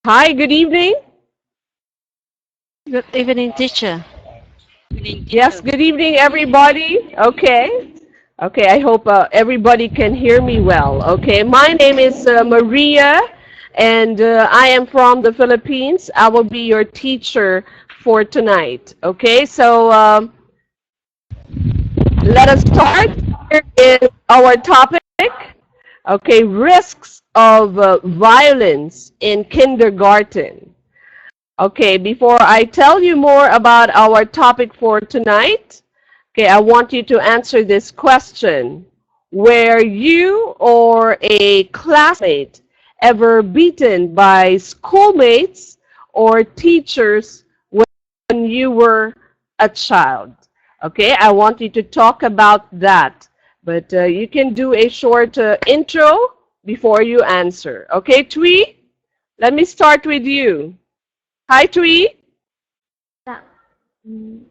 Hi, good evening. Good evening, teacher. Yes, good evening, everybody. Okay. Okay, I hope everybody can hear me well. Okay, my name is Maria, and I am from the Philippines. I will be your teacher for tonight. Okay, so let us start. Here is our topic. Okay, risks of violence in kindergarten. Okay, before I tell you more about our topic for tonight, okay, I want you to answer this question. Were you or a classmate ever beaten by schoolmates or teachers when you were a child? Okay, I want you to talk about that. But you can do a short intro before you answer. Okay, Twee, let me start with you. Hi, Twee. Yeah. Mm,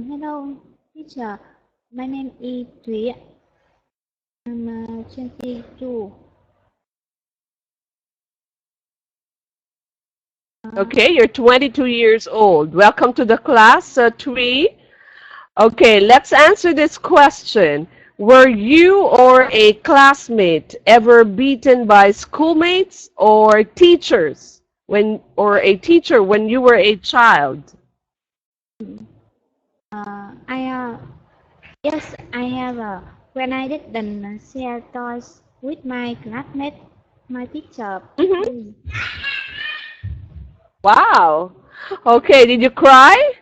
Hello, teacher. My name is Thủy. I'm 22. Okay, you're 22 years old. Welcome to the class, Twee. Okay, let's answer this question. Were you or a classmate ever beaten by schoolmates or teachers or a teacher when you were a child? I Yes, I have. When I didn't share toys with my classmates, my teacher beat Hmm. me. Wow. Okay, did you cry?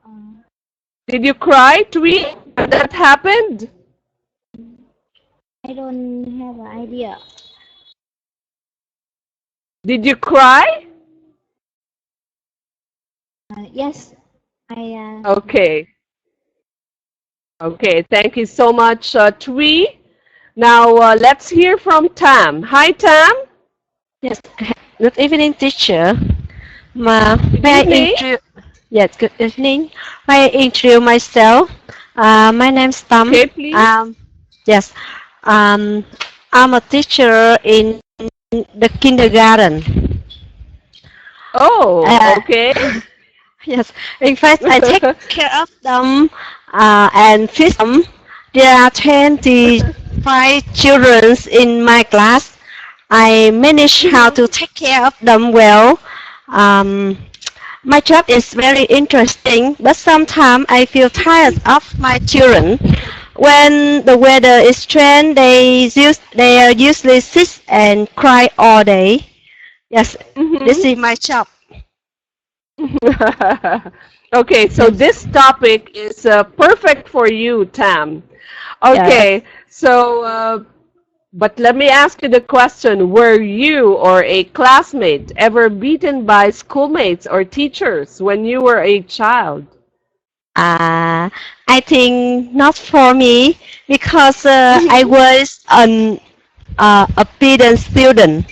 Uh, Did you cry, Twee, when that happened? I don't have an idea. Did you cry? Yes, I. Okay. Okay, thank you so much, Twee. Now let's hear from Tam. Hi, Tam. Yes. Good evening, teacher. Good May I evening. introduce? Yes. Good evening. May I introduce myself? My name's Tom. Okay, please. Yes. Um, I'm a teacher in the kindergarten. Oh, Uh, okay. yes. In fact, I take care of them and feed them. There are 25 children in my class. I manage how Hmm. to take care of them well. Um, my job is very interesting, but sometimes I feel tired of my children. When the weather is strange, they are usually sit and cry all day. Yes, this Hmm. is my job. Okay, so Yes, this topic is perfect for you, Tam. yes. Okay, so but let me ask you the question, were you or a classmate ever beaten by schoolmates or teachers when you were a child? Uh, I think not for me because I Hmm. was a obedient student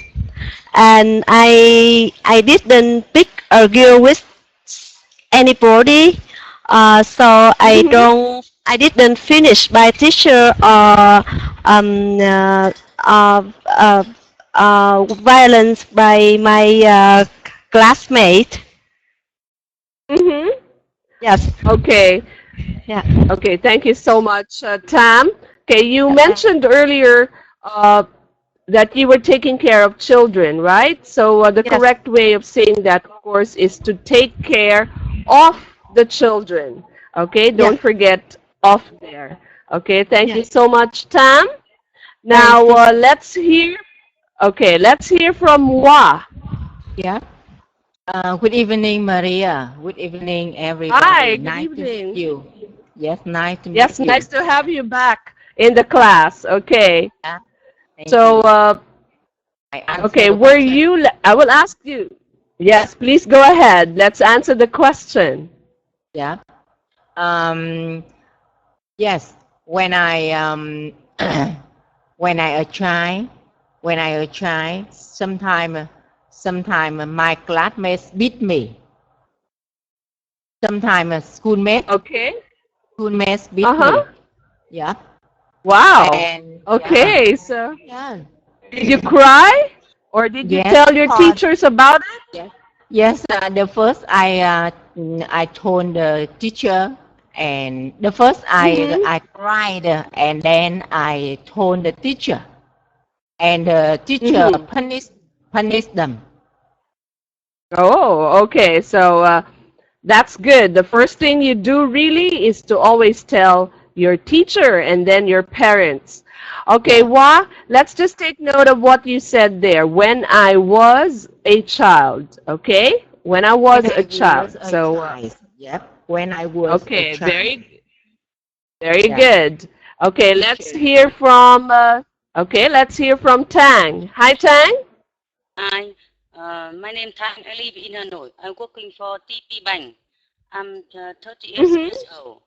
and I didn't pick a girl with anybody. So Hmm. I didn't finish by teacher or um, uh, uh, uh, violence by my classmate. Hmm. Yes. Okay. Yeah. Okay, thank you so much, Tam. Okay, you Uh, mentioned earlier that you were taking care of children, right? So the yes. correct way of saying that, of course, is to take care of the children. Okay, Yeah. don't forget of there. Okay, thank Yeah. you so much, Tam. Thanks, Now teacher. let's hear. Okay, let's hear from Wa. Yeah. Good evening, Maria. Good evening, everybody. Hi, good Nice to meet evening. you. Yes, nice to meet Yes, you. nice to have you back in the class. Okay, Yeah, thank so you. I answer okay, the were question. you, I will ask you. Yeah, Yes, please go ahead. Let's answer the question. yeah. Um, yes. When I when I a child, sometime my classmates beat me. Sometimes Okay. schoolmates beat Uh-huh. me. Yeah. Wow. And yeah, Okay, so yeah. Did you cry? Or did you Yes, tell your of course. teachers about it? Yes, the first I told the teacher, and the first Mm-hmm. I cried, and then I told the teacher, and the teacher Mm-hmm. punished them. Oh, okay. So that's good. The first thing you do really is to always tell your teacher and then your parents. Okay, Yeah. Wa, let's just take note of what you said there. When I was a child, okay? When I was When a I was child. a So, child. Yep. When I was a okay, child. very Yeah. good. Okay, let's hear from, let's hear from Tang. Hi, Tang. Hi, my name is Tang. I live in Hanoi. I'm working for TP Bank. I'm 38 Mm-hmm. years old.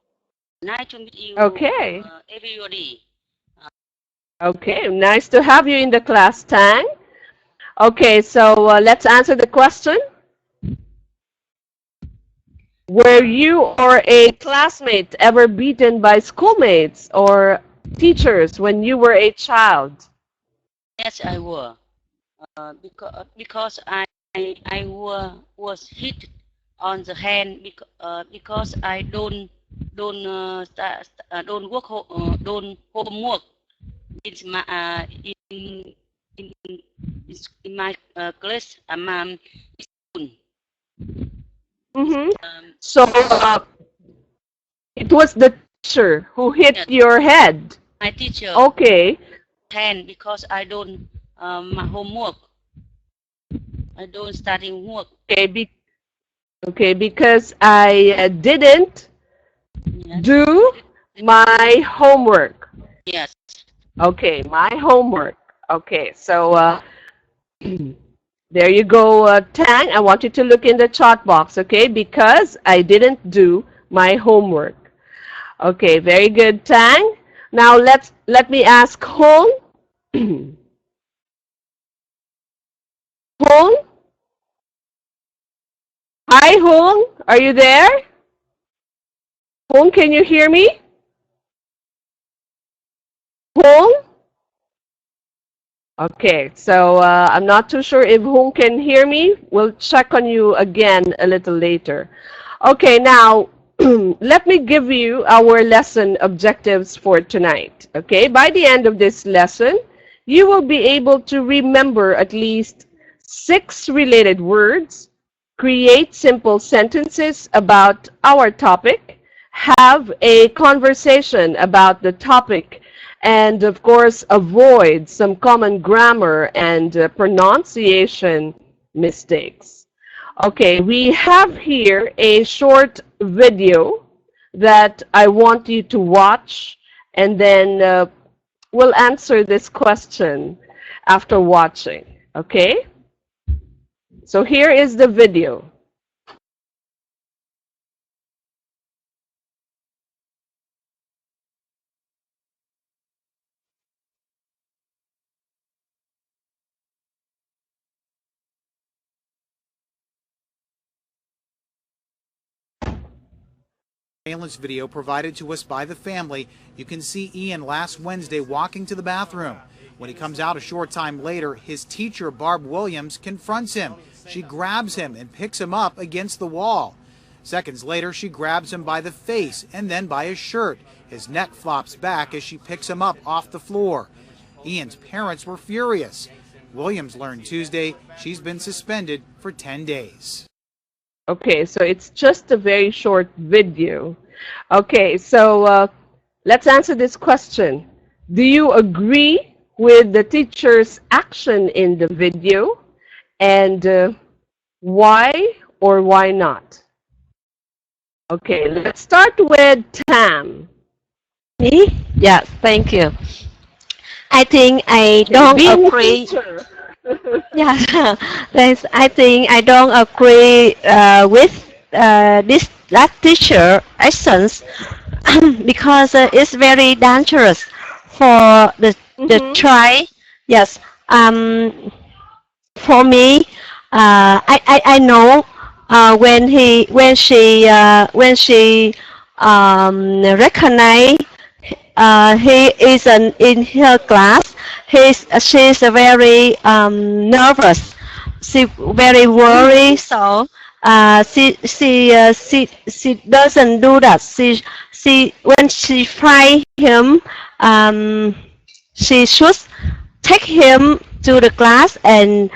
Nice to meet you, Okay. everybody. Okay, nice to have you in the class, Tang. Okay, so let's answer the question. Were you or a classmate ever beaten by schoolmates or teachers when you were a child? Yes, I were. Because was hit on the hand because I don't don't homework in my in, in my class. School. Mm-hmm. Um, So it was the teacher who hit yes, your head. my teacher Okay, hand because I don't my homework. I don't studying work. okay, because I didn't Yes. do my homework. Yes. Okay, my homework. Okay, so there you go, Tang. I want you to look in the chat box, okay? Because I didn't do my homework. Okay, very good, Tang. Now let me ask Hong. Hong? Hi, Hong. Are you there? Hong, can you hear me? Hong? Okay, so I'm not too sure if Hong can hear me. We'll check on you again a little later. Okay, now let me give you our lesson objectives for tonight. Okay, by the end of this lesson, you will be able to remember at least 6 related words, create simple sentences about our topic, have a conversation about the topic, and of course avoid some common grammar and pronunciation mistakes. Okay, we have here a short video that I want you to watch, and then we'll answer this question after watching. Okay? So here is the video. Surveillance video provided to us by the family. You can see Ian last Wednesday walking to the bathroom. When he comes out a short time later, his teacher, Barb Williams, confronts him. She grabs him and picks him up against the wall. Seconds later, she grabs him by the face and then by his shirt. His neck flops back as she picks him up off the floor. Ian's parents were furious. Williams learned Tuesday she's been suspended for 10 days. Okay, so it's just a very short video. Okay, so let's answer this question. Do you agree with the teacher's action in the video? And why or why not? Okay, let's start with Tam. Me? Yes, thank you. I think I don't Being a agree. teacher. Yeah, thanks. I think I don't agree with that teacher actions because it's very dangerous for the Mm-hmm. child. Yes. For me, I know when she recognize he isn't in her class. She's very nervous. She very worried. So she doesn't do that. She when she find him, she should take him to the class and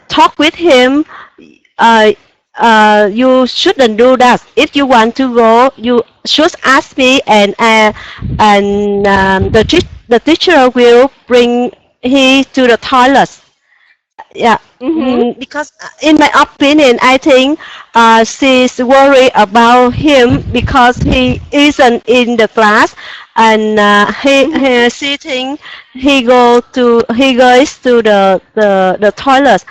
talk with him. Uh, you shouldn't do that. If you want to go, you should ask me, and the teacher will bring he to the toilet. Yeah, because in my opinion, I think she's worried about him because he isn't in the class, and she think he goes to the toilet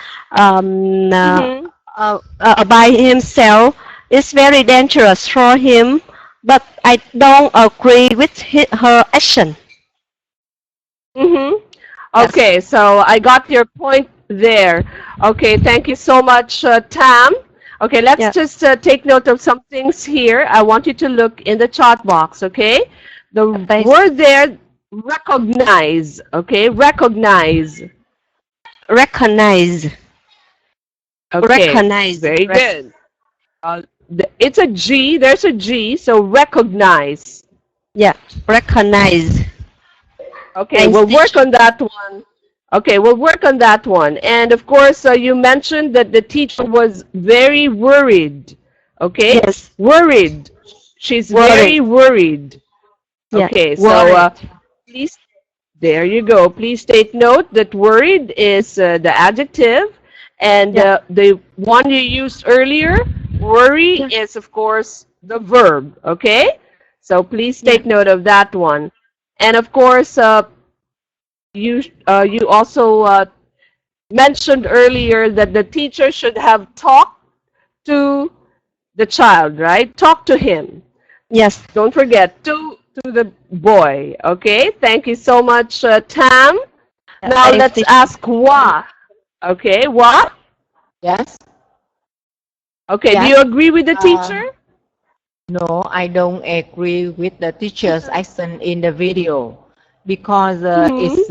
by himself. It's very dangerous for him, but I don't agree with her action. Okay, so I got your point there. Okay, thank you so much, Tam. Okay, let's just take note of some things here. I want you to look in the chat box, okay? The word there, recognize, okay? Recognize. Recognize. Okay, Recognize. very good. It's a G, there's a G, so recognize. Yeah, recognize. Okay, And we'll work on that one. Okay, we'll work on that one. And of course, you mentioned that the teacher was very worried. Okay? Yes. Worried. She's very worried. Yeah, Okay, worried. so please, there you go. Please take note that worried is the adjective. And the one you used earlier, worry, is of course the verb. Okay? So please take note of that one. And of course, you also mentioned earlier that the teacher should have talked to the child, right? Talk to him. Yes. Don't forget, to the boy. Okay? Thank you so much, Tam. Now let's ask Wa. Okay, Wa? Yes. Okay, Yes. do you agree with the teacher? No, I don't agree with the teacher's action in the video because it's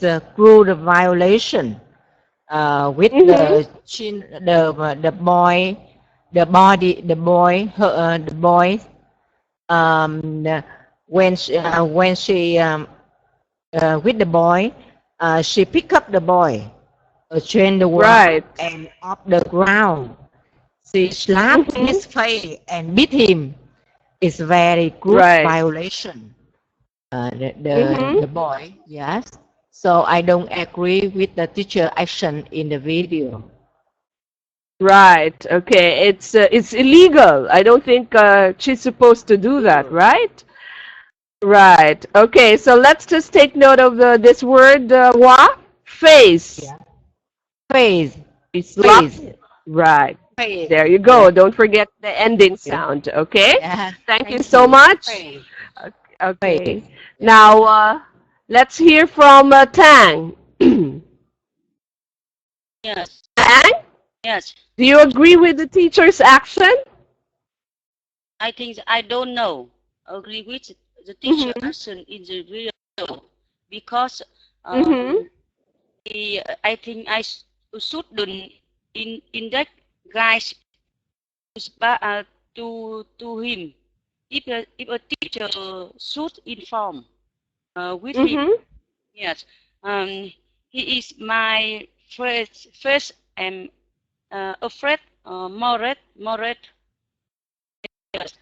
a cruel violation with the boy, the boy when she with the boy, she pick up the boy, train the word and off the ground. She slapped his face and beat him. It's very cruel violation. The boy, yes. So I don't agree with the teacher action in the video. Right. Okay. It's illegal. I don't think she's supposed to do that, right? Right. Okay. So let's just take note of this word, wa, face. Yeah. Face. Face. Right. Face. There you go. Don't forget the ending sound. Okay. Yeah. Thank you so much. Face. Okay. Now let's hear from Tang. Yes. Tang, Yes. do you agree with the teacher's action? I think I don't know. Agree with the teacher action in the video because I think I shouldn't in that guys to him. If a teacher should inform with him. Yes. He is my first and afraid Moret. Yes.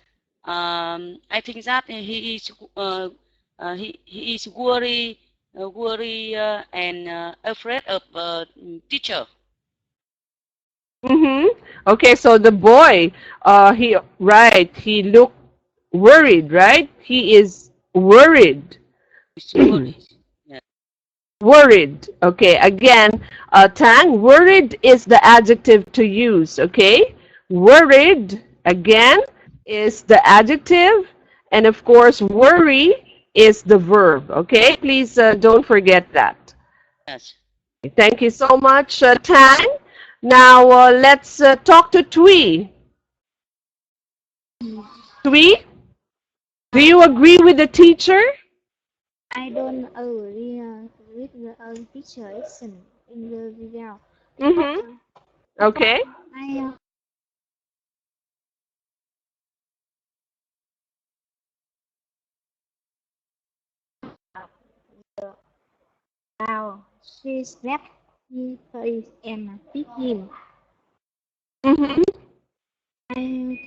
I think that he is worry and afraid of teacher. Okay, so the boy, he looked worried, right? He is worried. Worried. Okay, again, Tang, worried is the adjective to use, okay? Worried, again, is the adjective, and of course, worry is the verb, okay? Please don't forget that. Yes. Thank you so much, Tang. Now, let's talk to Tui. Tui, do you agree with the teacher? I don't agree with the teacher action in the video. Mm-hmm. Okay. I now she slapped his face and beat him. Mm-hmm. I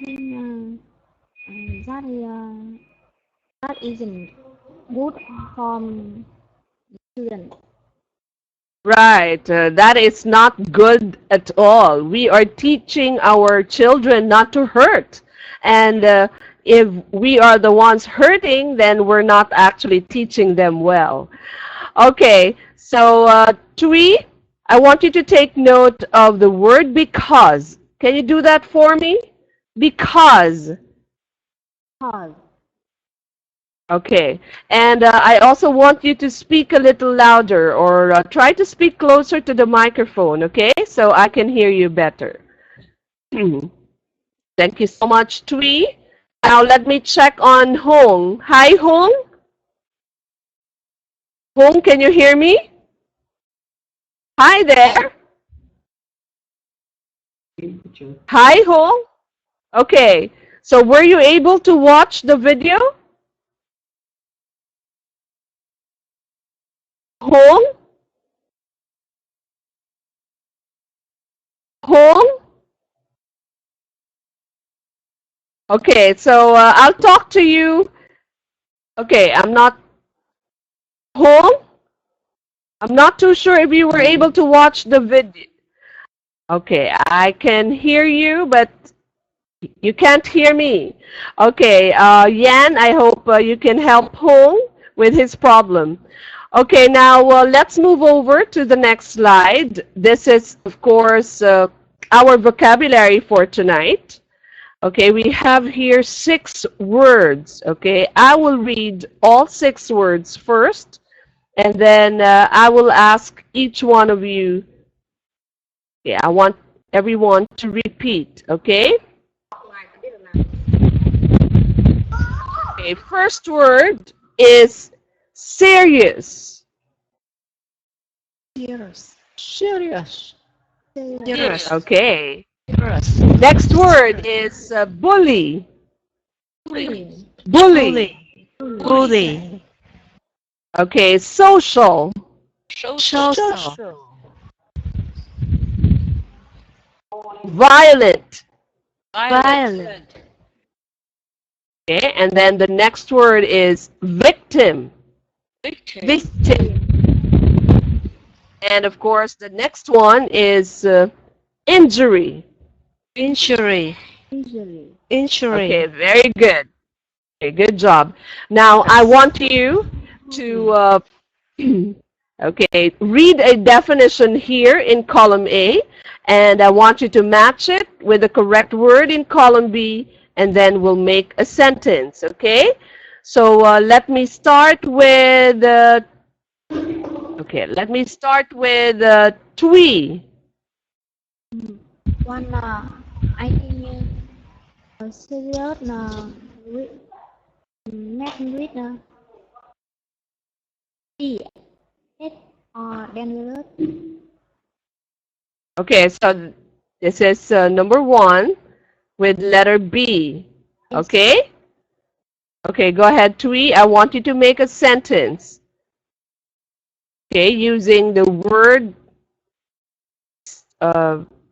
think that isn't good from student. Right. That is not good at all. We are teaching our children not to hurt. And if we are the ones hurting, then we're not actually teaching them well. Okay. So, Tui, I want you to take note of the word because. Can you do that for me? Because. Cause Okay. And I also want you to speak a little louder or try to speak closer to the microphone, okay? So I can hear you better. Thank you so much, Tui. Now let me check on Hong. Hi, Hong. Hong, can you hear me? Hi there. Hi, Hong. Okay. So were you able to watch the video? Hong? Hong? Okay, so I'll talk to you. Okay, I'm not home. I'm not too sure if you were able to watch the video. Okay, I can hear you, but you can't hear me. Okay, Yan, I hope you can help Hong with his problem. Okay, now let's move over to the next slide. This is, of course, our vocabulary for tonight. Okay, we have here 6 words. Okay, I will read all 6 words first, and then I will ask each one of you. Okay, I want everyone to repeat. Okay. Okay, first word is serious. Serious. Serious. Okay. Serious. Next word is bully. Bully. Bully. Bully. Okay, social. Social. Violent. Violent. Okay, and then the next word is victim. Victim. And of course, the next one is injury. Injury. usually Injury. Okay, very good. Okay, good job. Now, I want you to okay, read a definition here in column A, and I want you to match it with the correct word in column B, and then we'll make a sentence, okay? So let me start with, okay, let me start with Tui. one I think serious with met with E S or dangerous. Okay, so this is number 1 with letter B, okay? Okay, go ahead, Tui. I want you to make a sentence. Okay, using the word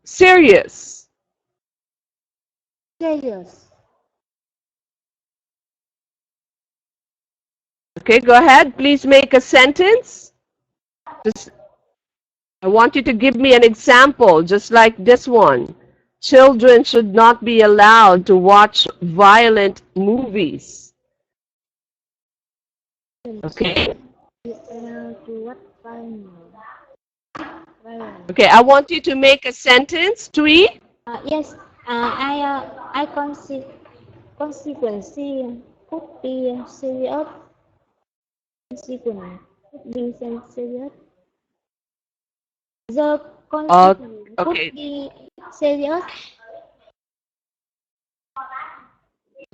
serious. Serious. Okay, go ahead. Please make a sentence. I want you to give me an example, just like this one. Children should not be allowed to watch violent movies. Okay? To what violence? Okay, I want you to make a sentence, Tui. Yes, I consequence could be serious. Consequence could be serious. The consequence Okay. could be serious.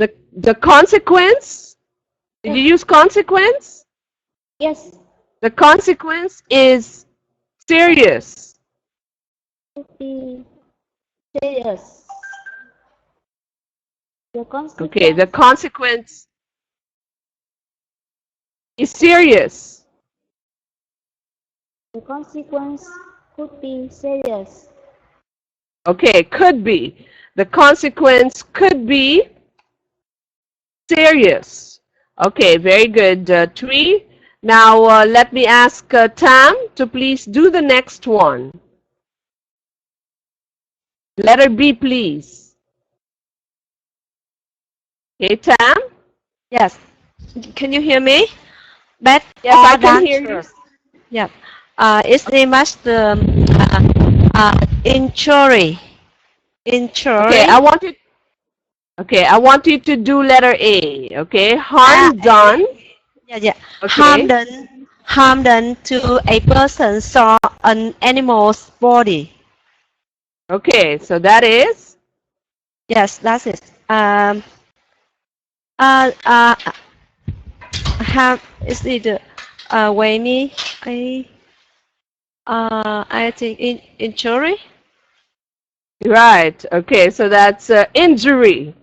The consequence? Did you use consequence? Yes. The consequence is serious. Could be serious. The consequence. Okay, the consequence is serious. The consequence could be serious. Okay, could be. The consequence could be serious. Okay, very good, Tui. Now, let me ask Tam to please do the next one. Letter B, please. Okay, Tam? Yes. Can you hear me? Bad Yes, or I can hear you. dangerous? Yeah. It's name as the injury. Injury. Okay, I want you to do letter A. Okay, harm done. Yeah. Okay. Harm done to a person or an animal's body. Okay, so that is? Yes, that's it. Have is it Wayne? I think injury. Right. Okay, so that's injury.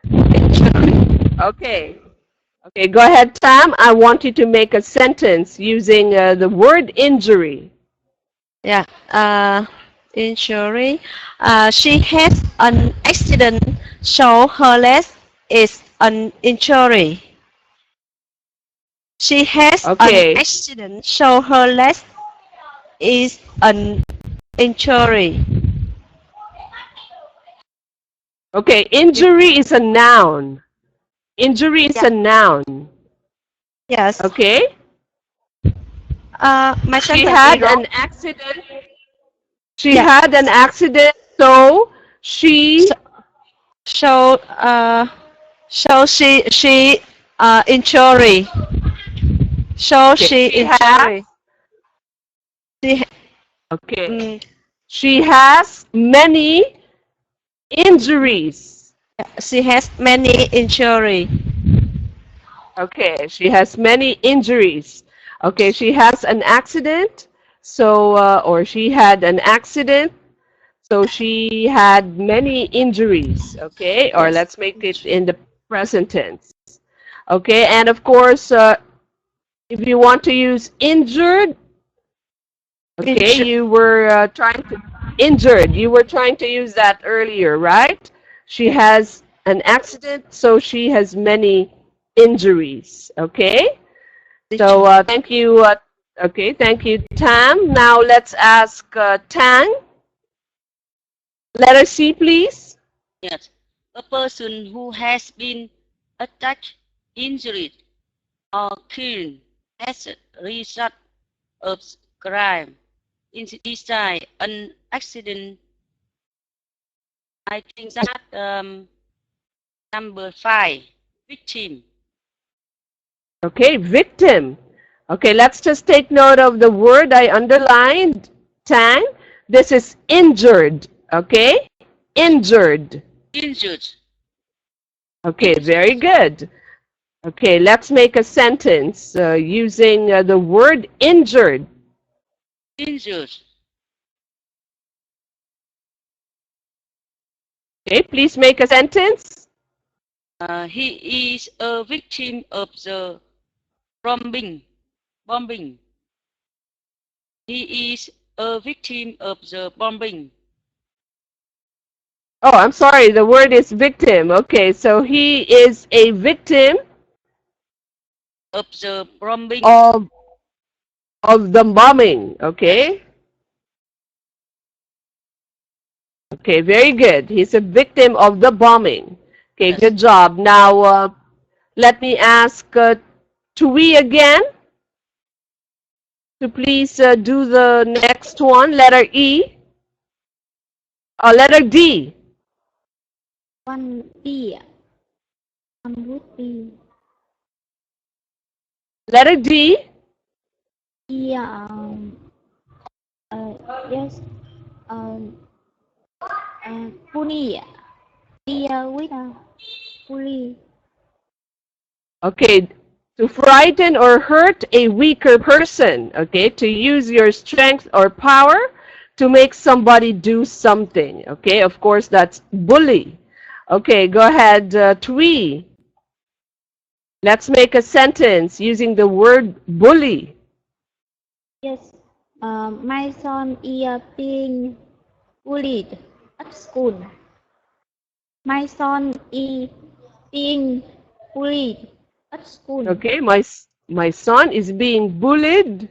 Injury. Okay. Okay, go ahead, Tam. I want you to make a sentence using the word injury. Yeah. Injury. She has an accident, so her leg is an injury. She has an Okay. accident, so her leg is an injury. Okay, injury is a noun. Injury is a noun. Yes. Okay? My She sentence had is wrong. an accident. She had an accident, so she So she injury. So Okay, she she injury. okay. Mm, She has many injuries. she has many injury. Okay, she has many injuries. Okay, she has an accident, so or she had an accident, so she had many injuries. Okay, or Yes. let's make it in the present tense. Okay, and of course, if you want to use injured, okay, you were trying to injured. You were trying to use that earlier, right? She has an accident, so she has many injuries. Okay. So thank you. Okay, thank you, Tam. Now let's ask Tang. Letter C, please. Yes. A person who has been attacked, injured, or killed as a result of crime. Inside an accident. I think that number 5, victim. Okay, victim. Okay, let's just take note of the word I underlined, Tang. This is injured. Okay, injured. Injured. Okay, very good. Okay, let's make a sentence using the word injured. Injured. Okay, please make a sentence. He is a victim of the bombing. Bombing. He is a victim of the bombing. Oh, I'm sorry. The word is victim. Okay, so he is a victim Of the bombing. Of the bombing. Okay. Okay, very good. He's a victim of the bombing. Okay, Yes. good job. Now, let me ask Tui again to please do the next one, letter E. Letter D. One B. One would be Letter D. the yes bully. The with bully. Okay, to frighten or hurt a weaker person. Okay, to use your strength or power to make somebody do something. Okay, of course, that's bully. Okay, go ahead, Twee. Let's make a sentence using the word bully. Yes, my son is being bullied at school. My son is being bullied at school. Okay, my son is being bullied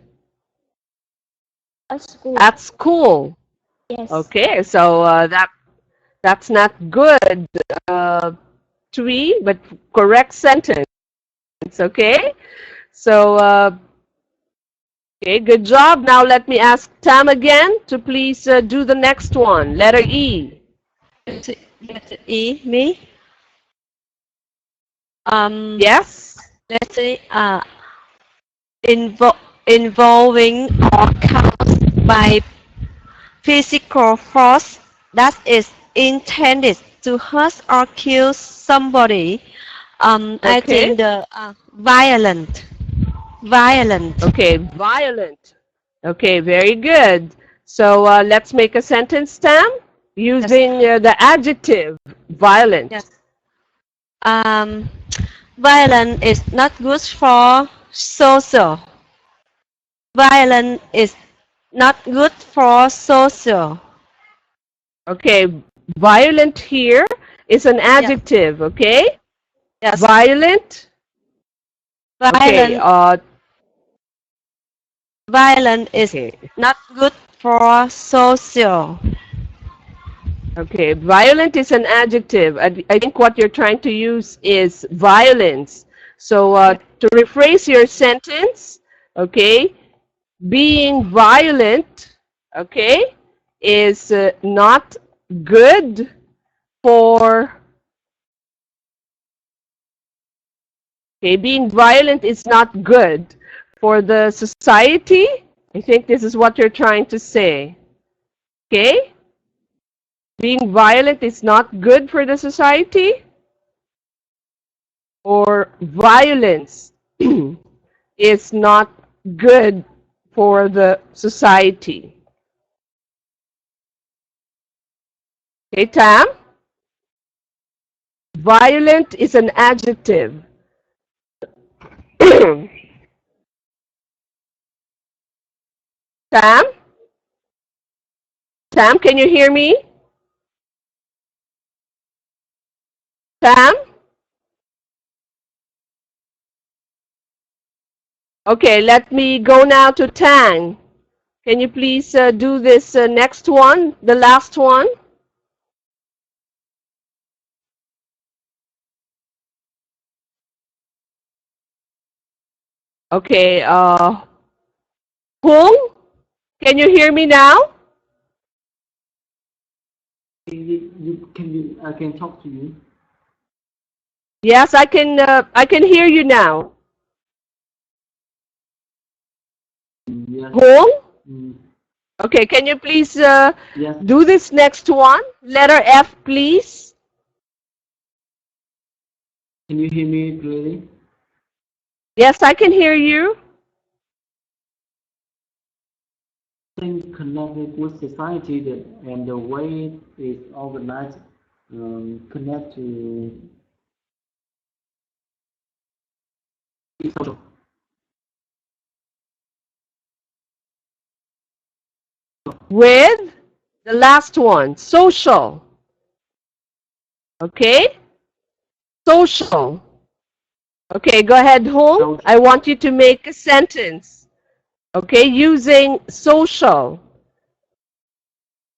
At school. at school. Yes. Okay, so that's not good, Twee, but correct sentence. Okay, so okay, good job. Now let me ask Tam again to please do the next one. Letter E. Letter E, me. Yes. Let's say involving or caused by physical force that is intended to hurt or kill somebody. I Okay. think the violent. Okay, violent. Okay, very good. So let's make a sentence, Tam, using the adjective violent. Yes. Violent is not good for social. Violent is not good for social. Okay, violent here is an adjective, okay? Yes. Violent. Okay, violent is not good for social. okay, violent is an adjective. I think what you're trying to use is violence. So to rephrase your sentence, okay, being violent, okay, is not good for, okay, being violent is not good for the society. I think this is what you're trying to say. Okay? Being violent is not good for the society, or violence is not good for the society. Okay, Tam? Violent is an adjective. Tam? Tam, can you hear me? Tam? Okay, let me go now to Tang. Can you please do this next one, the last one? Okay, Hung, can you hear me now? I can talk to you. Yes, I can hear you now. Yes. Hung? Mm, Okay, can you please yes. do this next one? Letter F, please. Can you hear me clearly? Yes, I can hear you. Think connected with society and the way it is organized connect to social. With the last one, social. Okay? Social. Okay, go ahead, Hung. I want you to make a sentence. Okay, using social.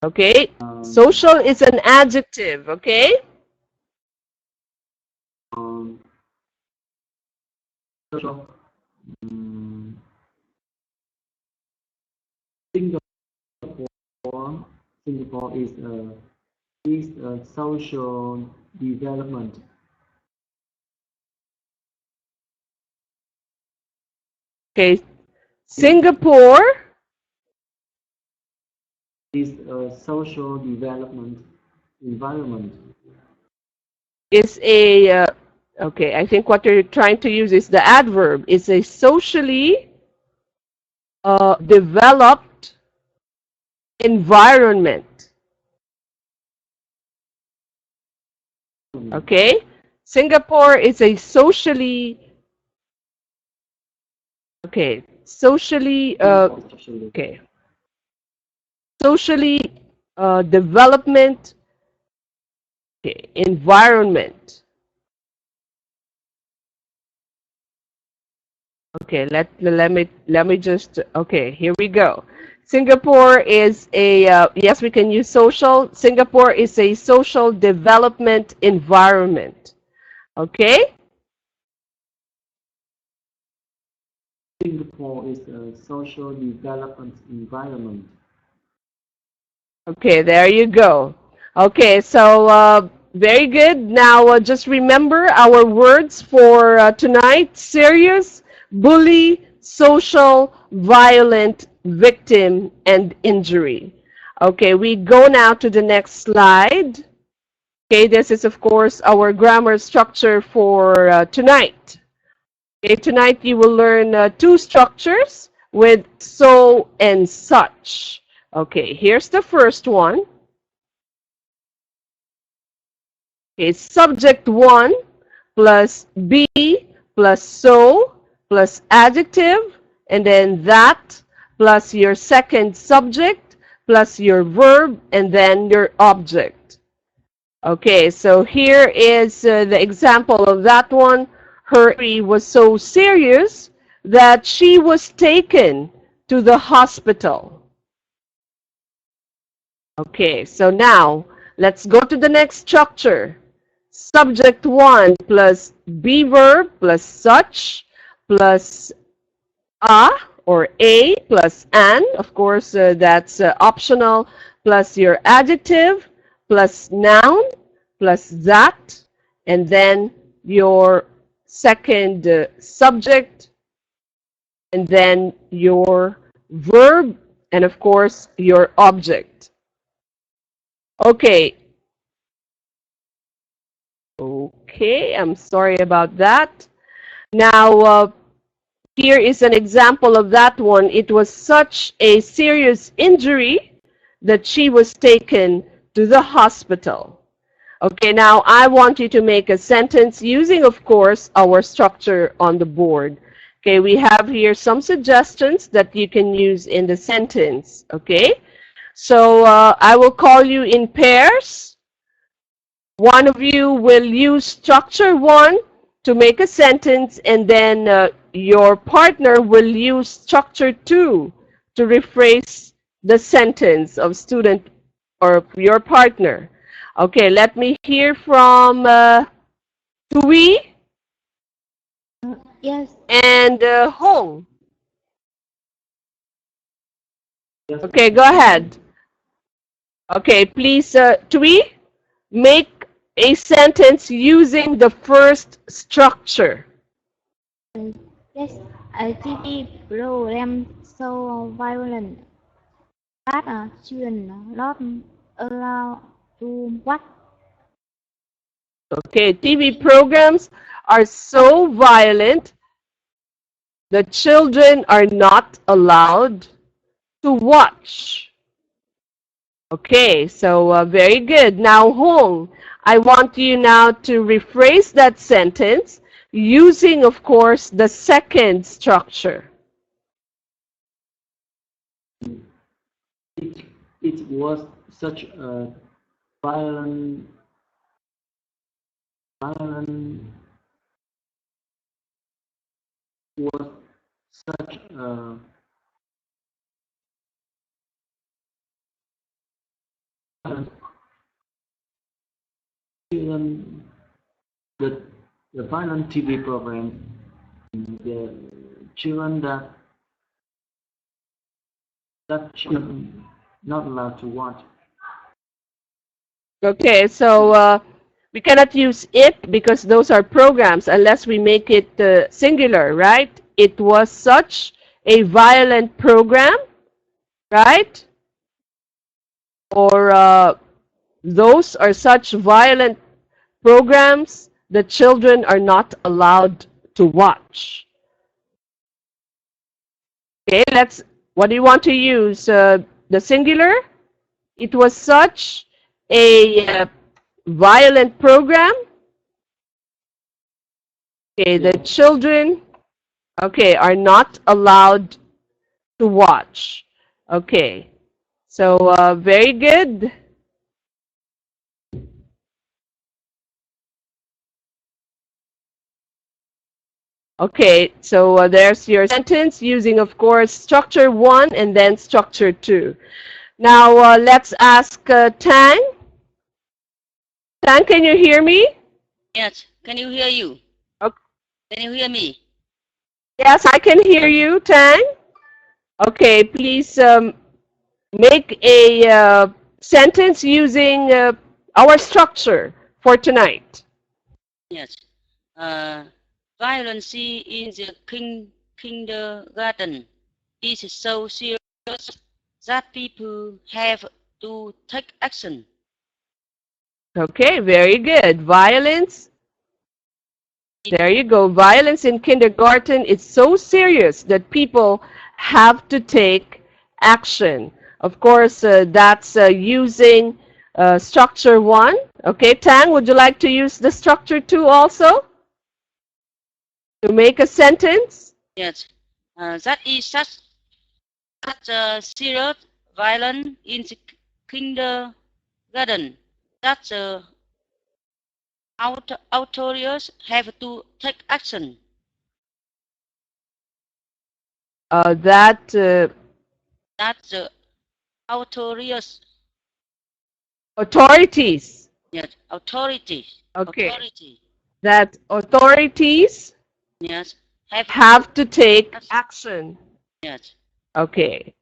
Okay, social is an adjective, okay? Social. Singapore, Singapore is a social development. Okay, Singapore Is a social development environment. is a Okay, I think what you're trying to use is the adverb. It's a socially developed environment. Okay, Singapore is a socially socially development environment. Okay, let me just, okay, here we go. Singapore is a yes, we can use social. Singapore is a social development environment. Okay? Singapore is a social development environment. Okay, there you go. Okay, so very good. Now just remember our words for tonight: serious, bully, social, violent, victim, and injury. Okay, we go now to the next slide. Okay, this is of course our grammar structure for tonight. Okay, tonight you will learn two structures with so and such. Okay, here's the first one. Okay, subject 1 plus be plus so plus adjective, and then that plus your second subject plus your verb and then your object. Okay, so here is the example of that one. Her injury was so serious that she was taken to the hospital. Okay, so now let's go to the next structure. Subject 1 plus be verb plus such plus a or a plus an, of course that's optional, plus your adjective plus noun plus that, and then your second subject, and then your verb, and of course your object. Okay. Okay, I'm sorry about that. Now, here is an example of that one. It was such a serious injury that she was taken to the hospital. Okay, now I want you to make a sentence using, of course, our structure on the board. Okay, we have here some suggestions that you can use in the sentence. Okay, so I will call you in pairs. One of you will use structure 1 to make a sentence, and then your partner will use structure 2 to rephrase the sentence of student or your partner. Okay, let me hear from Tui Yes. and Hong. Yes. Okay, go ahead. Okay, please, Tui, make a sentence using the first structure. Yes, a TV program so violent that children not allowed to watch. Okay, TV programs are so violent the children are not allowed to watch. Okay, so very good. Now, Hong, I want you now to rephrase that sentence using, of course, the second structure. It was such a violent was such a children, the violent TV program, the children that children not allowed to watch. Okay, so we cannot use it because those are programs unless we make it singular, right? It was such a violent program, right? Or those are such violent programs the children are not allowed to watch. Okay, what do you want to use? The singular? It was such a violent program. Okay, the children, okay, are not allowed to watch. Okay, so very good. Okay, so there's your sentence using, of course, structure 1 and then structure 2. Now let's ask Tang. Tang, can you hear me? Yes, can you hear you? Okay. Can you hear me? Yes, I can hear you, Tang. Okay, please make a sentence using our structure for tonight. Yes. Violence in the kindergarten is so serious that people have to take action. Okay, very good. Violence. There you go. Violence in kindergarten is so serious that people have to take action. Of course, that's using structure 1. Okay, Tang, would you like to use the structure 2 also? To make a sentence? Yes. That is such serious violence in the kindergarten that the authorities have to take action. That the authorities. Authorities. Yes, authorities. Okay. Authority. That authorities. Yes. Have to take action. Yes. Okay.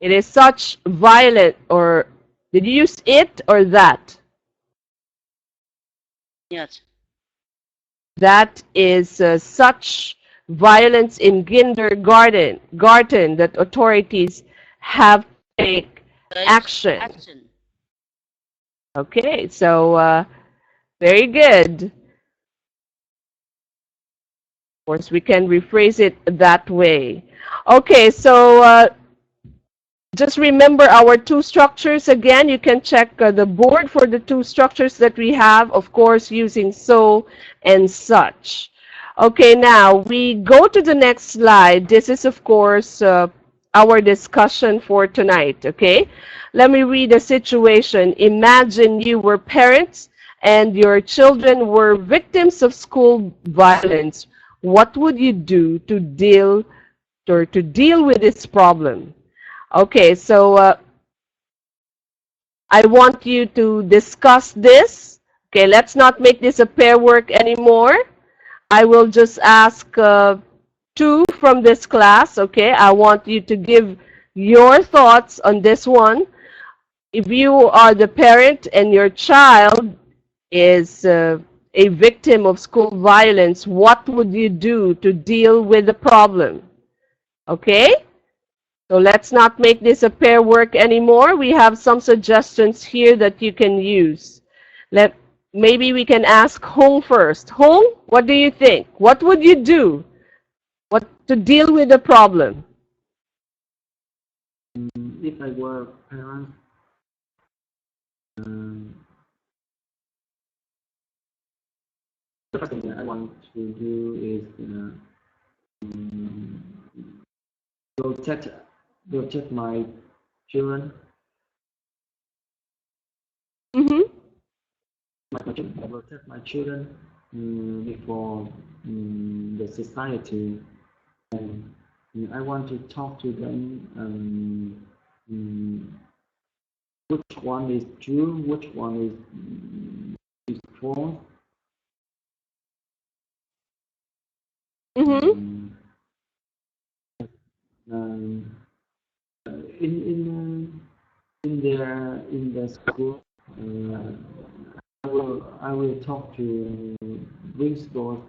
It is such violent, or did you use it or that? Yes. That is such violence in kindergarten that authorities have to take action. Okay, so very good. Of course, we can rephrase it that way. Okay, so just remember our 2 structures again. You can check the board for the 2 structures that we have, of course, using so and such. Okay, now we go to the next slide. This is, of course, our discussion for tonight, okay? Let me read the situation. Imagine you were parents and your children were victims of school violence. What would you do to deal with this problem? Okay, so I want you to discuss this. Okay, let's not make this a pair work anymore. I will just ask 2 from this class, okay? I want you to give your thoughts on this one. If you are the parent and your child is a victim of school violence, what would you do to deal with the problem? Okay? So let's not make this a pair work anymore. We have some suggestions here that you can use. Maybe we can ask Hong first. Hong, what do you think? What would you do to deal with the problem? If I were a parent, the first thing that I want to do is protect my children. Protect my children before the society, and I want to talk to them. Which one is true? Which one is false? In the school, I will talk to principals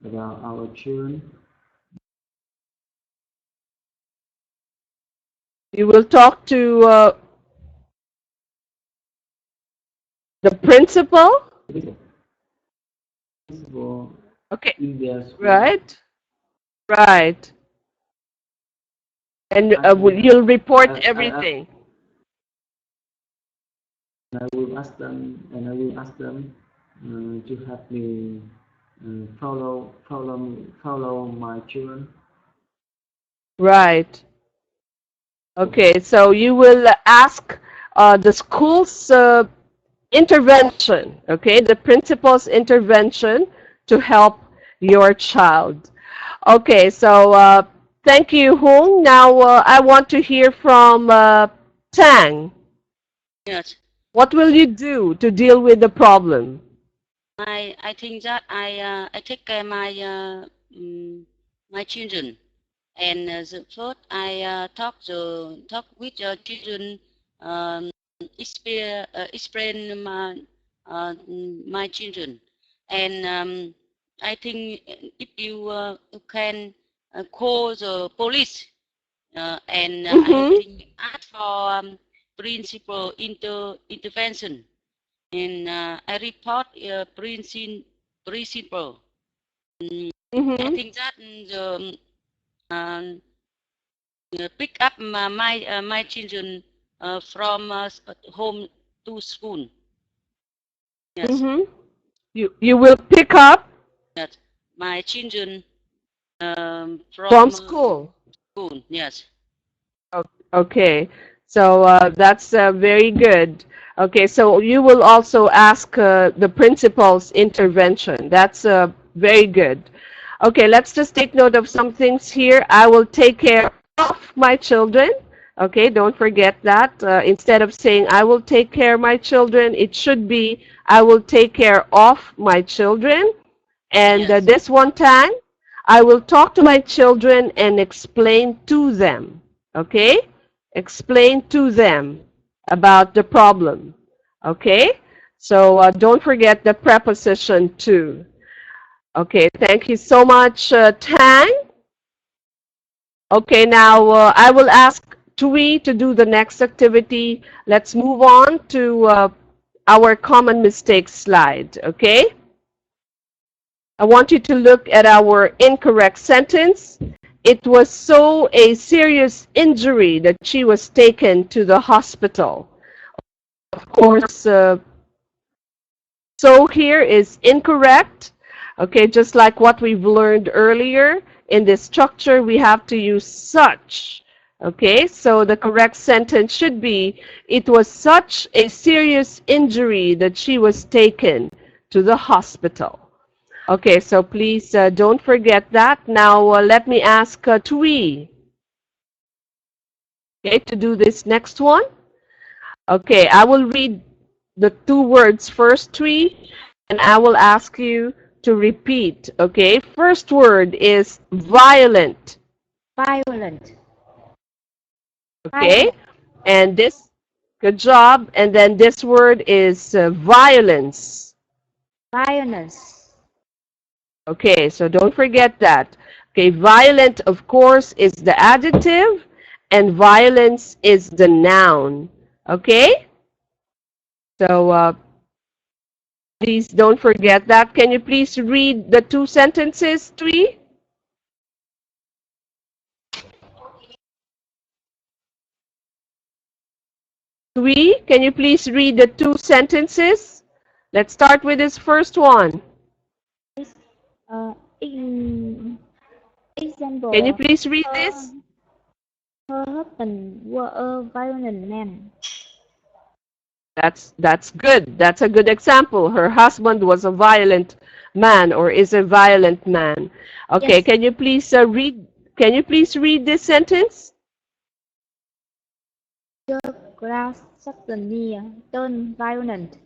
about our children. You will talk to the principal? principal Okay. in their school. Right. Right. And you'll report everything. I will ask them, to help me follow my children. Right. Okay, so you will ask the school's intervention, okay, the principal's intervention to help your child. Okay, so thank you, Hung. Now I want to hear from Tang. Yes. What will you do to deal with the problem? I think that I take care my my children, and the first I talk with children, explain my children, and I think if you can call the police, and I think ask for principal intervention. And I report principal. I think that pick up my children from home to school. Yes. You will pick up. Yes. My children from school. School. Yes. Okay. So that's very good. Okay, so you will also ask the principal's intervention. That's very good. Okay, let's just take note of some things here. I will take care of my children. Okay, don't forget that. Instead of saying I will take care of my children, it should be I will take care of my children. And Yes. This one time, I will talk to my children and explain to them. Okay? Explain to them about the problem. Okay? So don't forget the preposition to. Okay, thank you so much, Tang. Okay, now I will ask Tui to do the next activity. Let's move on to our common mistakes slide. Okay? I want you to look at our incorrect sentence. It was so a serious injury that she was taken to the hospital. Of course, so here is incorrect. Okay, just like what we've learned earlier, in this structure we have to use such. Okay, so the correct sentence should be, it was such a serious injury that she was taken to the hospital. Okay, so please don't forget that. Now let me ask Tui, okay, to do this next one. Okay, I will read the two words first, Tui, and I will ask you to repeat. Okay, first word is violent. Violent. Okay, and this, good job. And then this word is violence. Violence. Okay, so don't forget that. Okay, violent, of course, is the adjective, and violence is the noun. Okay? So, please don't forget that. Can you please read the two sentences, Tui? Tui, can you please read the two sentences? Let's start with this first one. In example. Can you please read this? Her husband was a violent man. That's good. That's a good example. Her husband was a violent man or is a violent man. Okay, Yes. can you please read? Can you please read this sentence? The grass suddenly turned violent.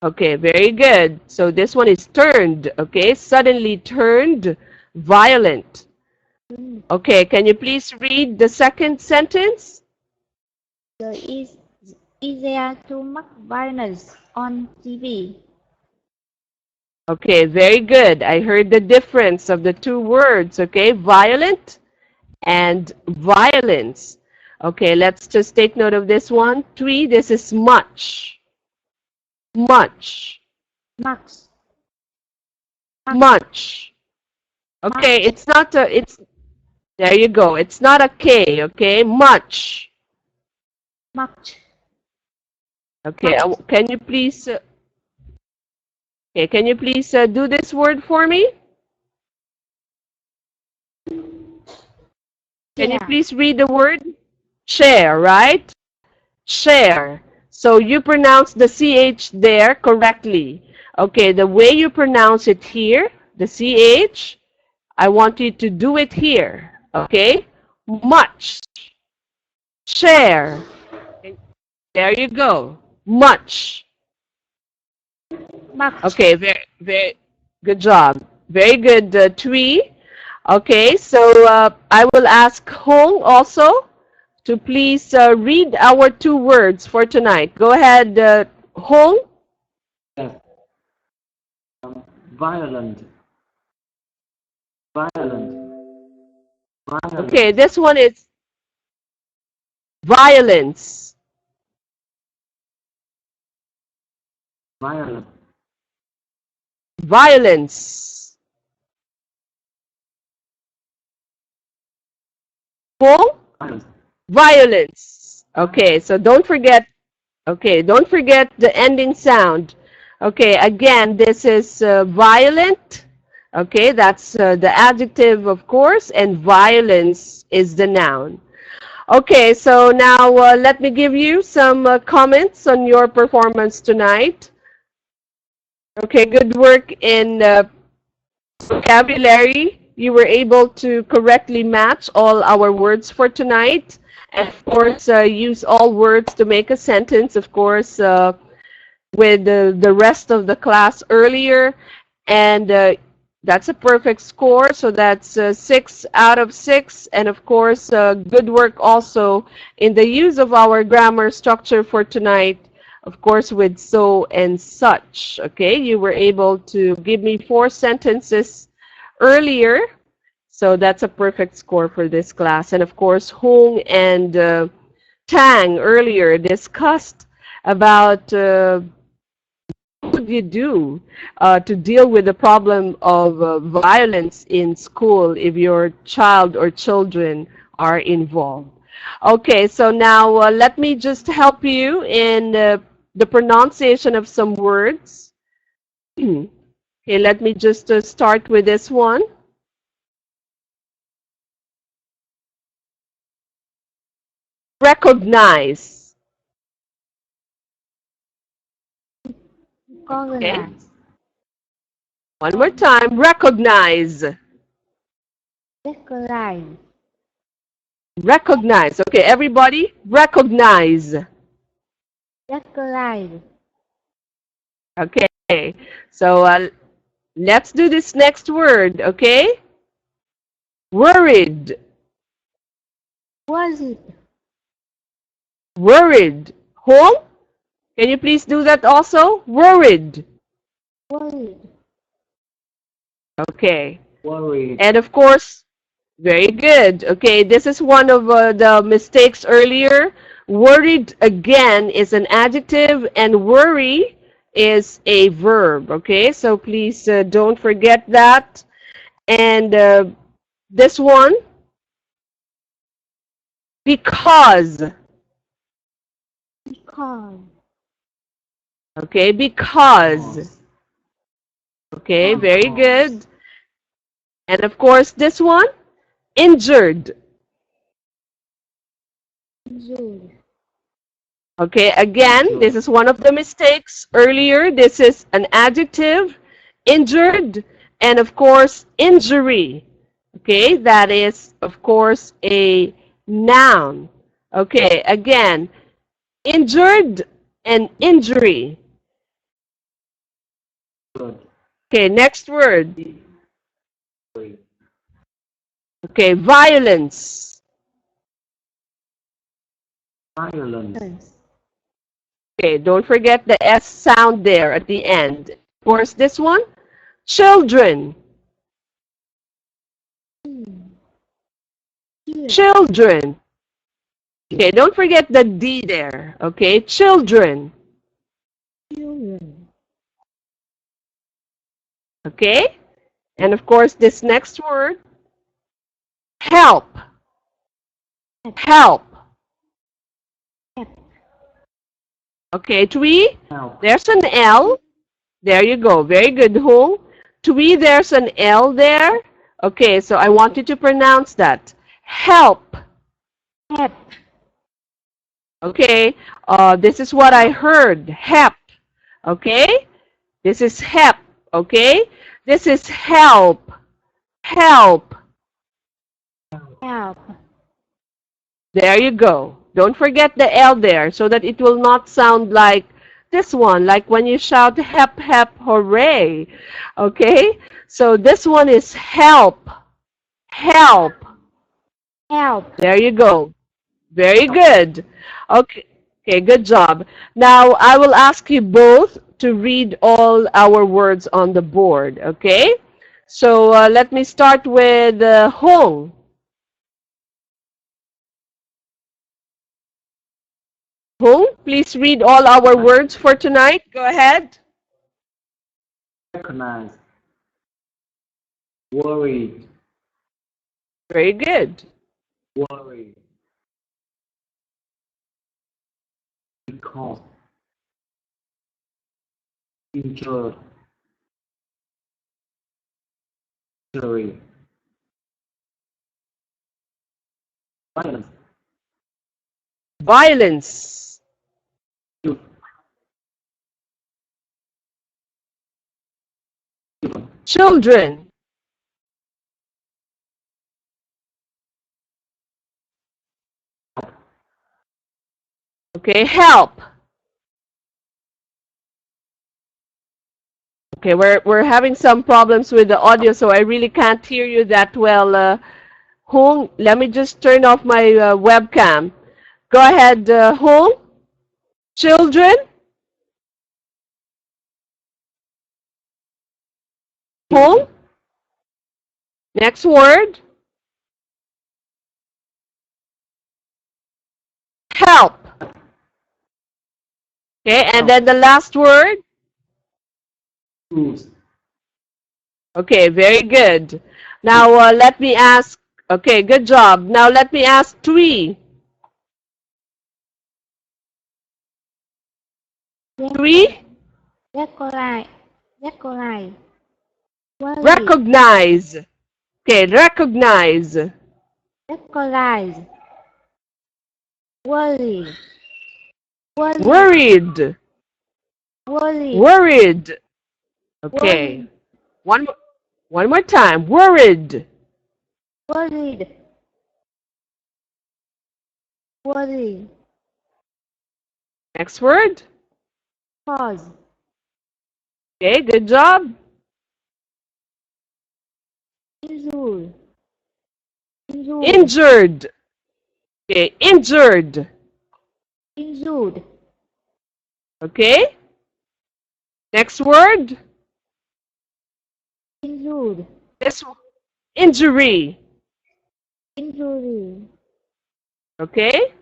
Okay, very good. So this one is turned. Okay, suddenly turned violent. Okay, can you please read the second sentence? There is there too much violence on TV. Okay, very good. I heard the difference of the two words. Okay, violent and violence. Okay, let's just take note of this one. Tui, this is much. Much. Much. Much. Okay, it's not a, it's, there you go. It's not a K, okay? Much. Much. Okay, can you please, okay, can you please do this word for me? Can you Share. please read the word? Share, right? Share. So you pronounce the CH there correctly. Okay, the way you pronounce it here, the CH, I want you to do it here. Okay? Much. Share. There you go. Much. Much. Okay, very good job. Very good, Twee. Okay, so I will ask Hong also to please read our 2 words for tonight. Go ahead, Hong. Yes. Violent. Violent. Violent. Okay, this one is violence. Violent. Violence. Hong? Violence. Violence. Okay, so don't forget, okay, don't forget the ending sound. Okay, again, this is violent. Okay, that's the adjective, of course, and violence is the noun. Okay, so now let me give you some comments on your performance tonight. Okay, good work in vocabulary. You were able to correctly match all our words for tonight. And of course, use all words to make a sentence, of course, with the rest of the class earlier. And that's a perfect score. So that's 6 out of 6. And of course, good work also in the use of our grammar structure for tonight. Of course, with so and such. Okay, you were able to give me 4 sentences earlier. So that's a perfect score for this class. And of course, Hong and Tang earlier discussed about what would you do to deal with the problem of violence in school if your child or children are involved. Okay, so now let me just help you in the pronunciation of some words. Okay, let me just start with this one. Recognize. Okay. One more time. Recognize. Recognize. Recognize. Okay, everybody, recognize. Recognize. Okay, so let's do this next word, okay? Worried. Worried. Worried. Home? Can you please do that also? Worried. Worried. Okay. Worried. And of course, very good. Okay, this is one of the mistakes earlier. Worried, again, is an adjective, and worry is a verb. Okay, so please don't forget that. And this one, because. Because. Okay, because. Okay, very good. And of course, this one, injured. Injured. Okay, again, this is one of the mistakes earlier. This is an adjective, injured, and of course, injury. Okay, that is, of course, a noun. Okay, again, injured and injury. Okay, next word. Okay, violence. Violence. Okay, don't forget the S sound there at the end. Of course, this one, children. Children. Okay, don't forget the D there. Okay, children. Children. Okay? And of course, this next word, help. Help. Okay, Tui, there's an L. There you go. Very good, Hung. Tui, there's an L there. Okay, so I want you to pronounce that. Help. Help. Okay, this is what I heard. Help. Okay, this is help. Okay, this is help. Help. Help. There you go. Don't forget the L there so that it will not sound like this one, like when you shout hep, hep, hooray. Okay? So this one is help. Help. Help. There you go. Very good. Okay. Okay, good job. Now, I will ask you both to read all our words on the board, okay? So, let me start with Hong. Hong, please read all our words for tonight. Go ahead. Recognize. Worried. Very good. Worried. Because. Injured. Injury. Violence. Violence. Children. Okay, help. Okay, we're having some problems with the audio, so I really can't hear you that well. Hong, let me just turn off my webcam. Go ahead, Hong. Children. Hong. Next word. Help. Okay, and then the last word. Schools. Okay, very good. Now let me ask. Okay, good job. Now let me ask Tui. Tui. Recognize. Recognize. Worry. Recognize. Okay, recognize. Recognize. Worry. Worry. Worried. Worry. Worried. Okay. One more time. Worried. Worried. Worry. Next word. Pause. Okay, good job. Injured. Injured. Injured. Okay, injured. Injured. Okay. Next word. Injured. This injury. Injury. Okay.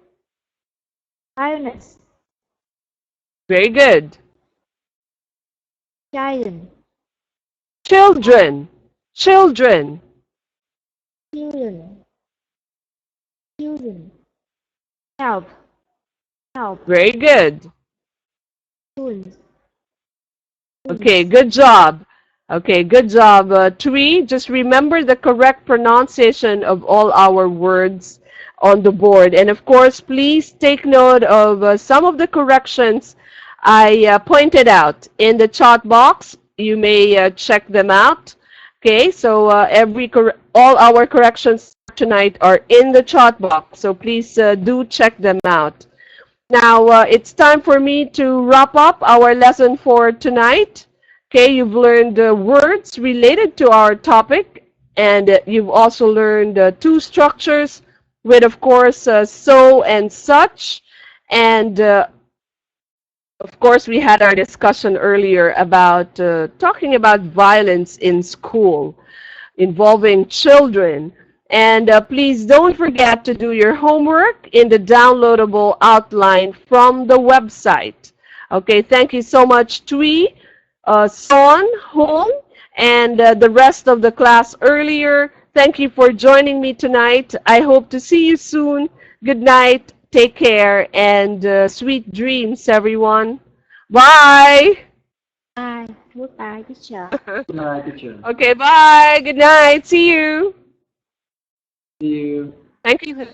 Violence. Very good. Giant. Children. Children. Children. Children. Help. Help. Very good. Students. Okay, good job. Okay, good job. Tui, just remember the correct pronunciation of all our words on the board. And of course, please take note of some of the corrections I pointed out in the chat box. You may check them out. Okay, so all our corrections tonight are in the chat box. So please do check them out. Now, it's time for me to wrap up our lesson for tonight. Okay, you've learned words related to our topic, and you've also learned two structures with, of course, so and such. And, of course, we had our discussion earlier about talking about violence in school involving children. And please don't forget to do your homework in the downloadable outline from the website. Okay, thank you so much, Tui, Son, Hong, and the rest of the class earlier. Thank you for joining me tonight. I hope to see you soon. Good night, take care, and sweet dreams, everyone. Bye. Bye. Goodbye, teacher. Good night, teacher. Okay, bye. Good night. See you. See you. Thank you.